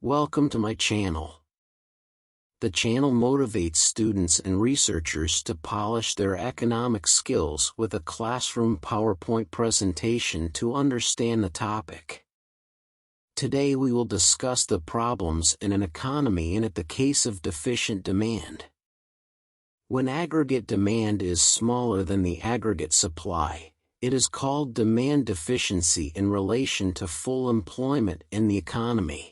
Welcome to my channel. The channel motivates students and researchers to polish their economic skills with a classroom PowerPoint presentation to understand the topic. Today we will discuss the problems in an economy and the case of deficient demand. When aggregate demand is smaller than the aggregate supply, it is called demand deficiency in relation to full employment in the economy.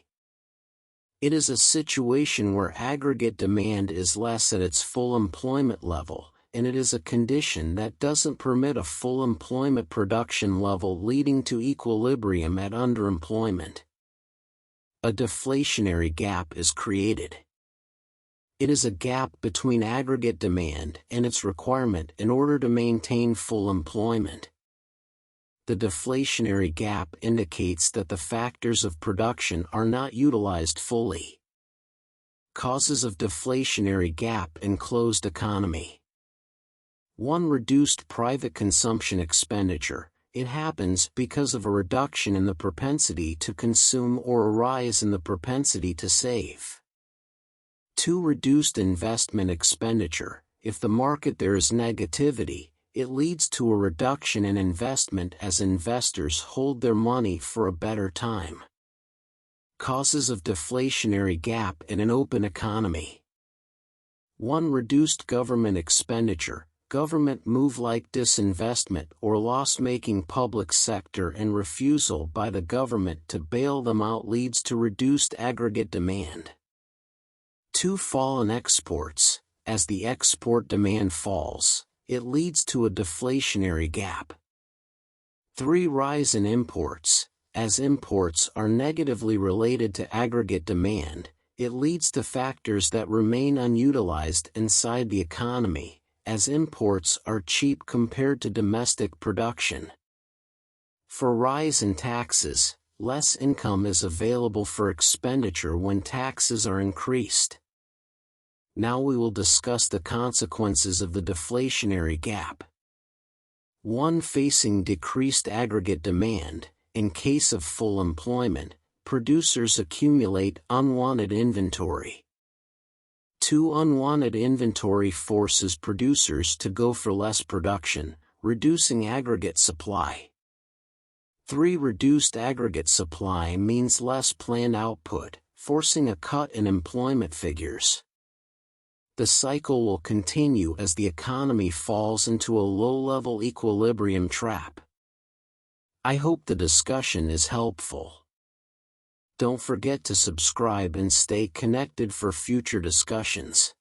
It is a situation where aggregate demand is less at its full employment level, and it is a condition that doesn't permit a full employment production level, leading to equilibrium at underemployment. A deflationary gap is created. It is a gap between aggregate demand and its requirement in order to maintain full employment. The deflationary gap indicates that the factors of production are not utilized fully. Causes of deflationary gap in closed economy. 1. Reduced private consumption expenditure. It happens because of a reduction in the propensity to consume or a rise in the propensity to save. 2. Reduced investment expenditure. If the market there is negativity, it leads to a reduction in investment as investors hold their money for a better time. Causes of deflationary gap in an open economy. 1. Reduced government expenditure. Government move like disinvestment or loss-making public sector and refusal by the government to bail them out leads to reduced aggregate demand. 2. Fall in exports. As the export demand falls, it leads to a deflationary gap. 3. Rise in imports. As imports are negatively related to aggregate demand, it leads to factors that remain unutilized inside the economy, as imports are cheap compared to domestic production. 4. Rise in taxes. Less income is available for expenditure when taxes are increased. Now we will discuss the consequences of the deflationary gap. 1. Facing decreased aggregate demand. In case of full employment, producers accumulate unwanted inventory. 2. Unwanted inventory forces producers to go for less production, reducing aggregate supply. 3. Reduced aggregate supply means less planned output, forcing a cut in employment figures. The cycle will continue as the economy falls into a low-level equilibrium trap. I hope the discussion is helpful. Don't forget to subscribe and stay connected for future discussions.